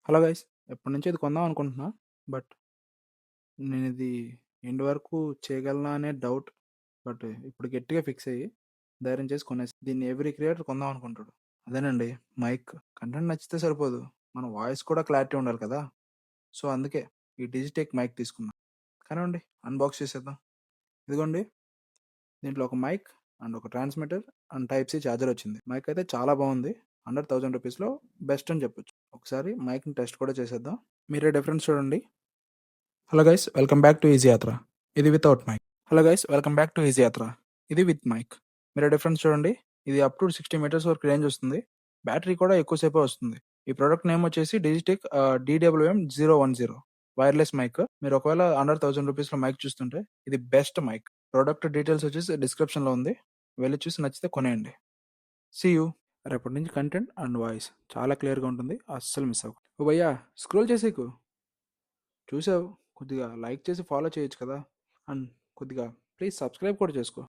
Hello guys, ఎప్పటినుంచో ఇది కొందాం అనుకుంటున్నా. బట్ నేను ఇది ఎండ్ వరకు చేయగలనా అనే డౌట్. బట్ ఇప్పుడు గట్టిగా ఫిక్స్ అయ్యి ధైర్యం చేసి కొనేసి దీన్ని ఎవ్రీ క్రియేటర్ కొందాం అనుకుంటాడు. అదేనండి, మైక్. కంటెంట్ నచ్చితే సరిపోదు, మన వాయిస్ కూడా క్లారిటీ ఉండాలి కదా. సో అందుకే ఈ డిజిటెక్ మైక్ తీసుకున్నా. కానివ్వండి, అన్బాక్స్ చేసేద్దాం. ఇదిగోండి, దీంట్లో ఒక మైక్ అండ్ ఒక transmitter and type C charger వచ్చింది. మైక్ అయితే చాలా బాగుంది. అండర్ 1000 రూపీస్లో బెస్ట్ అని చెప్పొచ్చు. ఒకసారి మైక్ని టెస్ట్ కూడా చేసేద్దాం. మీరే డిఫరెన్స్ చూడండి. Hello guys, welcome back to easy Yatra. ఇది without mic. Hello guys, welcome back to easy Yatra. ఇది విత్ మైక్. మీరు డిఫరెన్స్ చూడండి. ఇది అప్ టు 60 మీటర్స్ వరకు రేంజ్ వస్తుంది. బ్యాటరీ కూడా ఎక్కువసేపే వస్తుంది. ఈ ప్రోడక్ట్ నేమ్ వచ్చేసి డిజిటెక్ DWM-010 వైర్లెస్ మైక్. మీరు ఒకవేళ అండర్ 1000 రూపీస్లో మైక్ చూస్తుంటే ఇది బెస్ట్ మైక్. ప్రోడక్ట్ డీటెయిల్స్ వచ్చేసి డిస్క్రిప్షన్లో ఉంది, వెళ్ళి చూసి నచ్చితే కొనేయండి. See you. రేపటి నుంచి కంటెంట్ అండ్ వాయిస్ చాలా క్లియర్గా ఉంటుంది, అస్సలు మిస్ అవ్వకు. ఓ భయ్యా, స్క్రోల్ చేసేకు. చూసావు, కొద్దిగా లైక్ చేసి ఫాలో చేయొచ్చు కదా. అండ్ కొద్దిగా ప్లీజ్ సబ్స్క్రైబ్ కూడా చేసుకో.